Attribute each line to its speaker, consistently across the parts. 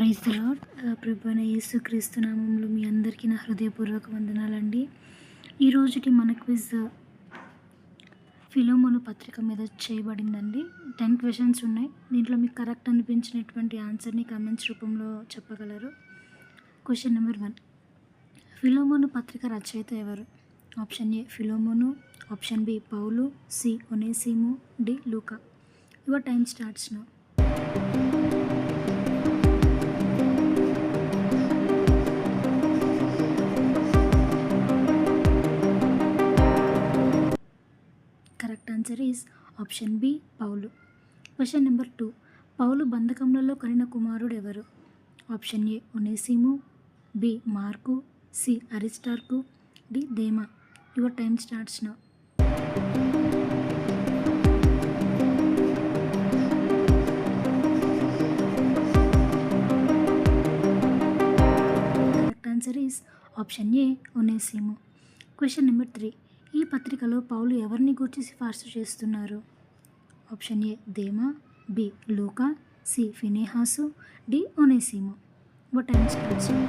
Speaker 1: Praise the lord. ప్రభువైన యేసుక్రీస్తు నామములో మీ అందరికీ నా హృదయపూర్వక వందనాలండి. ఈరోజుటి మన క్విజ్ ఫిలోమోను పత్రిక మీద చేయబడిందండి. 10 క్వశ్చన్స్ ఉన్నాయి. దీంట్లో మీకు కరెక్ట్ అనిపించినటువంటి ఆన్సర్ని కామెంట్స్ రూపంలో చెప్పగలరు. క్వశ్చన్ నెంబర్ 1, ఫిలోమోను పత్రిక రచయిత ఎవరు? ఆప్షన్ ఏ ఫిలోమోను, ఆప్షన్ బి పౌలు, సి ఒనేసిము, డి లూకా. Your time starts now. Correct answer is option B పౌలు. క్వశ్చన్ నెంబర్ 2, పౌలు బంధకములలో కనిన కుమారుడు ఎవరు? ఆప్షన్ ఏ ఒనేసిము, బి మార్కు, సి అరిస్టార్కు, డి దేమా. Your time starts now. Correct answer is option A ఒనేసిము. క్వశ్చన్ నెంబర్ 3, ఈ పత్రికలో పౌలు ఎవరిని గూర్చి సిఫార్సు చేస్తున్నారు? ఆప్షన్ ఏ దేమా, బి లూకా, సి ఫినేహాసు, డి ఒనేసిము. Your time starts now.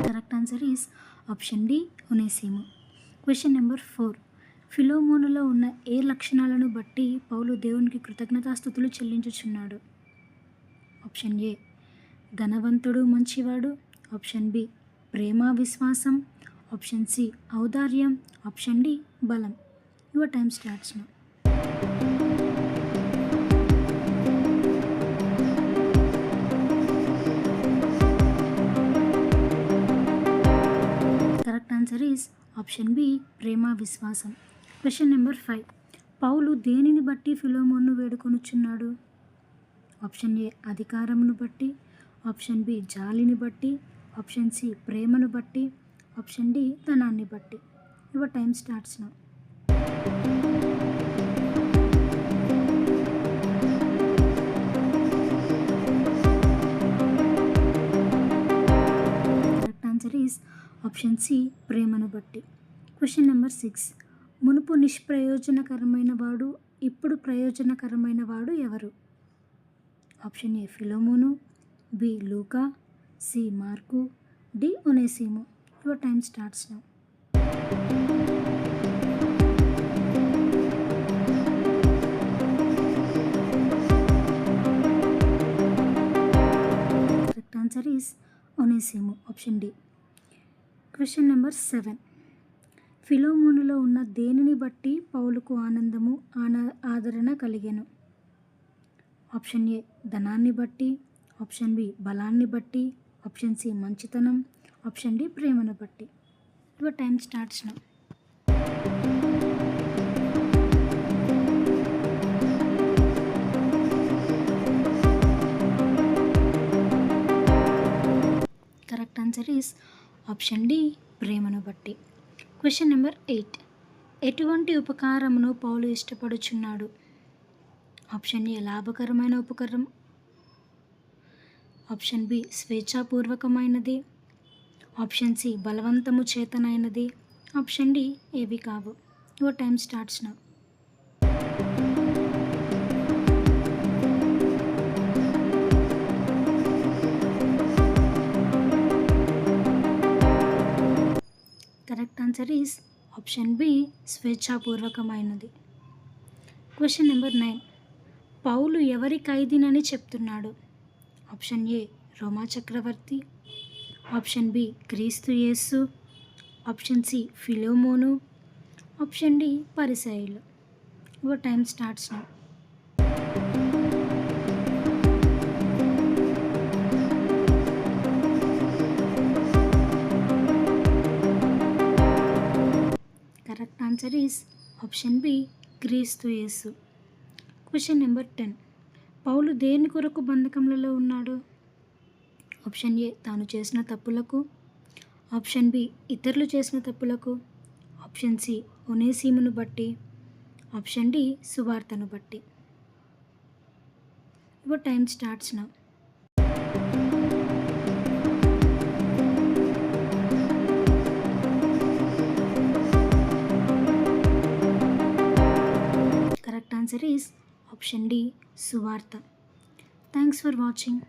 Speaker 1: Correct answer is option D ఒనేసిము. క్వశ్చన్ నెంబర్ 4, ఫిలోమోనులో ఉన్న ఏ లక్షణాలను బట్టి పౌలు దేవునికి కృతజ్ఞతాస్తుతులు చెల్లించుచున్నాడు? ఆప్షన్ ఏ ధనవంతుడు మంచివాడు, ఆప్షన్ బి ప్రేమ విశ్వాసం, ఆప్షన్ సి ఔదార్యం, ఆప్షన్ డి బలం. Your time starts now. Correct answer is option B ప్రేమ విశ్వాసం. క్వశ్చన్ నెంబర్ 5, పౌలు దేనిని బట్టి ఫిలోమోను వేడుకొనుచున్నాడు? ఆప్షన్ ఏ అధికారమును బట్టి, ఆప్షన్ బి జాలిని బట్టి, ఆప్షన్ సి ప్రేమను బట్టి, ఆప్షన్ డి ధనాన్ని బట్టి. Your time starts now. Correct answer is option C ప్రేమను బట్టి. క్వశ్చన్ నెంబర్ 6, మునుపు నిష్ప్రయోజనకరమైన వాడు ఇప్పుడు ప్రయోజనకరమైన వాడు ఎవరు? ఆప్షన్ ఏ ఫిలోమోను, బి లూకా, సి మార్కు, డి ఒనేసిము. Your time starts now. Correct answer is ఒనేసిము, ఆప్షన్ డి. క్వశ్చన్ నెంబర్ 7, ఫిలోమోనులో ఉన్న దేనిని బట్టి పౌలుకు ఆనందము ఆదరణ కలిగెను? ఆప్షన్ ఏ ధనాన్ని బట్టి, ఆప్షన్ బి బలాన్ని బట్టి, ఆప్షన్ సి మంచితనం, ఆప్షన్ డి ప్రేమను బట్టి. Your time starts now. Correct answer is option D ప్రేమను బట్టి. క్వశ్చన్ నెంబర్ 8, ఎటువంటి ఉపకారమును పౌలు ఇష్టపడుచున్నాడు? ఆప్షన్ ఏ లాభకరమైన ఉపకారం, ఆప్షన్ బి స్వేచ్ఛాపూర్వకమైనది, ఆప్షన్ సి బలవంతము చేతనైనది, ఆప్షన్ డి ఏవి కావు. Your time starts now. Correct answer is option B స్వేచ్ఛాపూర్వకమైనది. క్వశ్చన్ నెంబర్ 9, పౌలు ఎవరి ఖైదీనని చెప్తున్నాడు? ఆప్షన్ ఏ రోమా చక్రవర్తి, ఆప్షన్ బి క్రీస్తు యేసు, ఆప్షన్ సి ఫిలోమోను, ఆప్షన్ డి పరిసయ్యులు. Your time starts now. Correct answer is option B క్రీస్తు యేసు. క్వశ్చన్ నెంబర్ 10, పౌలు దేని కొరకు బంధకములలో ఉన్నాడు? ఆప్షన్ ఏ తాను చేసిన తప్పులకు, ఆప్షన్ బి ఇతరులు చేసిన తప్పులకు, ఆప్షన్ సి ఒనేసిమును బట్టి, ఆప్షన్ డి సువార్తను బట్టి. Your time starts now. Answer is option D సువార్త. Thanks for watching.